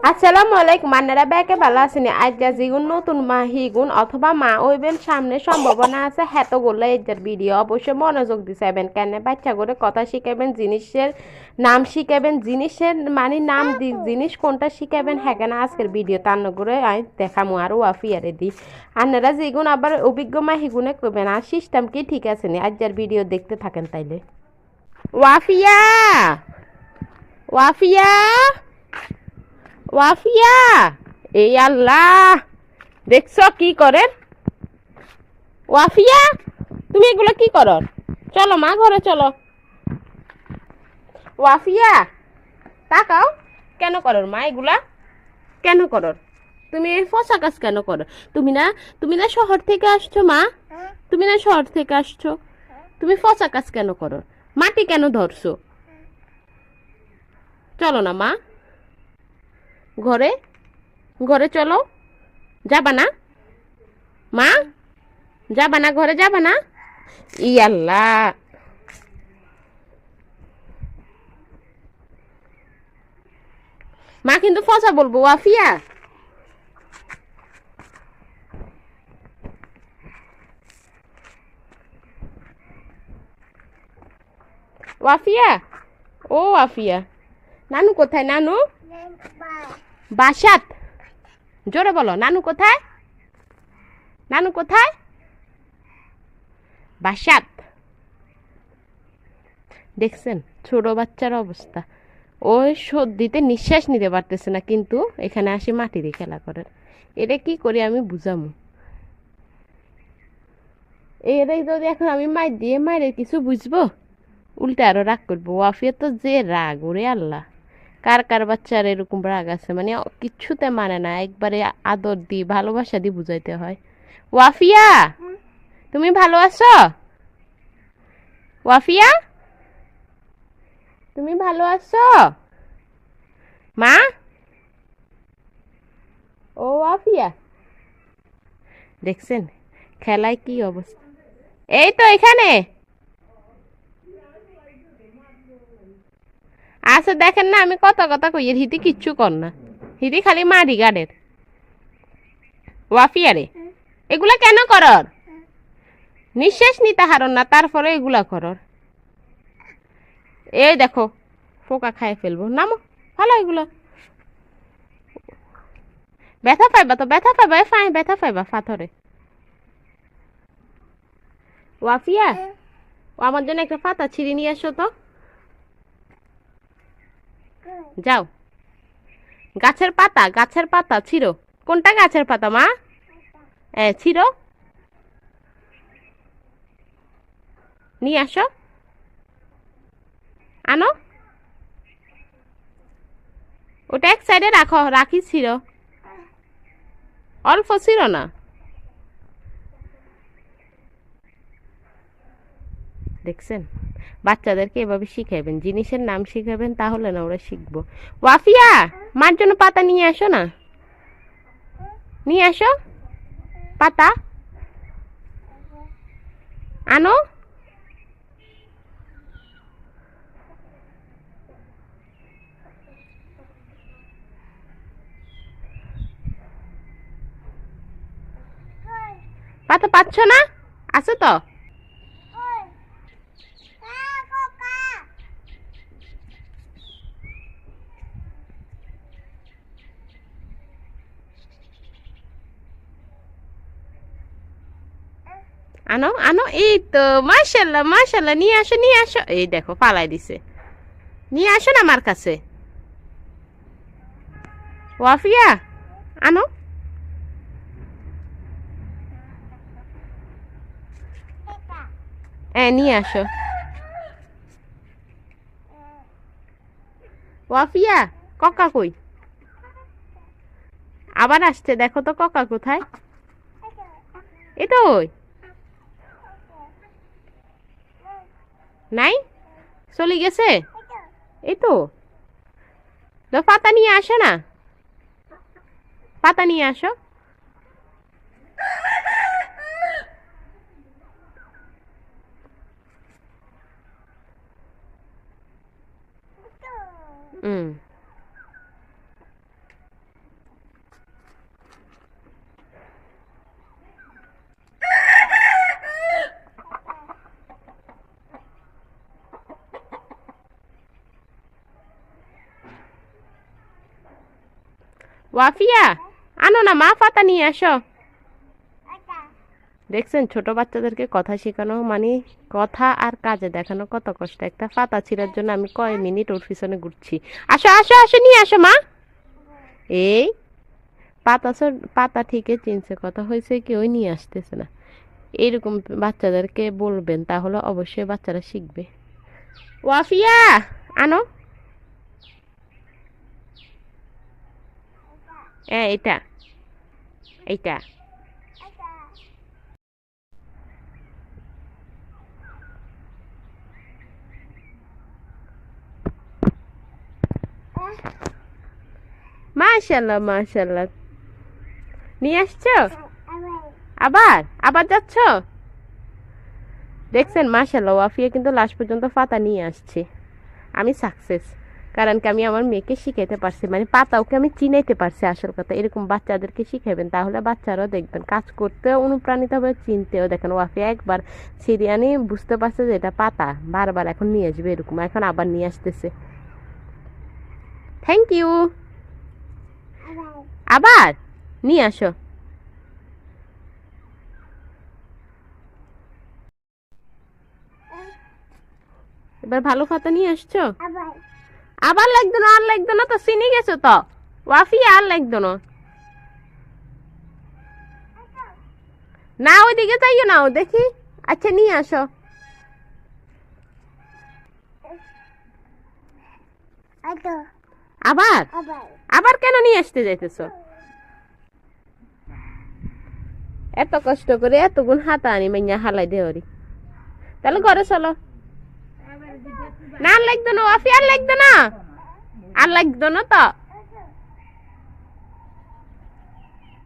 আসসালামু আলাইকুম মান্নারা ব্যাকে ভালো আছেন আজ যেগুন নতুন মা হিগুন অথবা মা ওইবেন সামনে সম্ভাবনা আছে হেতো গোল্লা এর ভিডিও অবশ্যই মনোযোগ দিছেবেন কেন বাচ্চা করে কথা শিখাবেন জিনিসের নাম শিখাবেন জিনিসের মানে নাম জিনিস কোনটা শিখাবেন হ্যাঁ আজকের ভিডিও তার করে আমি দেখামু আর ওয়াফিয়ারে দি আপনারা যেগুন আবার অভিজ্ঞ মা হিগুনে করবেন আর সিস্টেম কি ঠিক আছে নি আজ ভিডিও দেখতে থাকেন তাইলে ওয়াফিয়া ওয়াফিয়া ওয়াফিয়া এই আল্লাহ দেখছো কি করেন ওয়াফিয়া তুমি এগুলো কি করো চলো মা ঘরে চলো ওয়াফিয়া তাকাও কেন করো মা এগুলা কেন করো তুমি এই ফসা কাজ কেন করো তুমি না শহর থেকে আসছো মা তুমি না শহর থেকে আসছো তুমি ফসা কাজ কেন করো মাটি কেন ধরছো চলো না মা ঘরে ঘরে চলো যাবা না মা যাবা না ঘরে যাবা না ই আল্লাহ মা কিন্তু ফসা বলবো ওয়াফিয়া ওয়াফিয়া ও ওয়াফিয়া নানু কোথায় নানু বাসাত জোরে বলো নানু কোথায় নানু কোথায় বাসাত দেখছেন ছোট বাচ্চার অবস্থা ওই সর্দিতে নিঃশ্বাস নিতে পারতেছে না কিন্তু এখানে আসি মাটি দিয়ে খেলা করেন এটা কি করি আমি বুঝামু এরাই যদি এখন আমি মাইর দিয়ে মায়ের কিছু বুঝবো উল্টে আরো রাগ করবো ওয়াফিয়া তো যে রাগ ওরে আল্লাহ কার কার বাচ্চার এরকম রাগ আছে মানে কিচ্ছুতে মানে না একবারে আদর দি ভালোবাসা দি বুঝাইতে হয় ওয়াফিয়া তুমি ভালো আছো ওয়াফিয়া তুমি ভালো আছো মা ও ওয়াফিয়া দেখছেন খেলায় কি অবস্থা এই তো এখানে আচ্ছা দেখেন না আমি কত কথা কই এর হিতি কিচ্ছু কর না হিতি খালি মারি গাড়ের ওয়াফিয়া রে এগুলা কেন করর নিঃশ্বাস নিতে হারন না তারপরে এগুলা করর এই দেখো পোকা খাই ফেলবো নামো ভালো এগুলো ব্যথা পাইবা তো ব্যথা পাইবা ব্যথা পাইবা পাথরে ওয়াফিয়া ও আমার জন্য একটা পাতা ছিঁড়ে নিয়ে আসো তো যাও গাছের পাতা ছিঁড়ো কোনটা গাছের পাতা মা ছিঁড়ো নিয়ে আসো আনো ওটা এক সাইডে রাখো রাখি ছিঁড়ো অল্প ছিঁড়ো না দেখছেন বাচ্চাদেরকে এভাবে শিখাবেন জিনিসের নাম শিখাবেন তাহলে না ওরা শিখবো ওয়াফিয়া মার জন্য পাতা নিয়ে আসো না নিয়ে আসো পাতা আনো পাতা পাচ্ছ না আছো তো আনো আনো এই তো মাশাল্লাহ মাশাল্লাহ নিয়ে আসো এই দেখো পালাই দিছে নিয়ে আসো না আমার কাছে ওয়াফিয়া আনো নিয়ে আসো ওয়াফিয়া ককা কই আবার আসছে দেখো তো ককা কোথায় এই তো নাই চলে গেছে এই তো পাতা নিয়ে আসো না পাতা নিয়ে আসো ওয়াফিয়া আনো না মা পাতা নিয়ে আসো। দেখছেন ছোট বাচ্চাদেরকে কথা শেখানো মানে কথা আর কাজে দেখানো কত কষ্ট। একটা পাতা ছিঁড়ার জন্য আমি কয় মিনিট ওর পিছনে ঘুরছি। আসো আসো আসো নিয়ে আসো মা। এই পাতা ঠিকই চিনছে, কথা হয়েছে কি ওই নিয়ে আসতেছে না। এরকম বাচ্চাদেরকে বলবেন, তাহলে অবশ্যই বাচ্চারা শিখবে। ওয়াফিয়া আনো। এটা এইটা মাশাল্লাহ মাশাল্লাহ নিয়ে আসছো। আবার আবার যাচ্ছ। দেখছেন মাশাল্লাহ ওয়াফিয়া কিন্তু লাস্ট পর্যন্ত পাতা নিয়ে আসছে। আমি সাকসেস, কারণ কি আমি আমার মেয়েকে শিখাইতে পারছি, মানে পাতা ওকে আমি চিনাইতে পারছি। আসল কথা এরকম বাচ্চাদেরকে শিখাবেন, তাহলে বাচ্চারাও দেখবেন কাজ করতেও অনুপ্রাণিত হবে, চিনতেও। দেখেন ওয়াফিয়া একবার সিরিয়ানি বুঝতে পারছে যে এটা পাতা, বারবার এখন নিয়ে আসবে এরকম, এখন আবার নিয়ে আসতেছে। Thank you. আবার নিয়ে আসো। এবার ভালো পাতা নিয়ে আসছো। আবার লাগতো না, আর লাগতো না তো, চিনি গেছো তো ওয়াফিয়া, আর লাগতো না। না ওইদিকে যাইও না, ও দেখি। আচ্ছা নিয়ে আসো। আবার আবার কেন নিয়ে আসতে যাইতেছো? এত কষ্ট করে এতগুণ হাতা আনি মাইয়া হালাই দেওয়ারি, তাহলে ঘরে চলো। না আর লাগতো না ওয়াফি, আর লাগতো না, আর লাগতো না তো।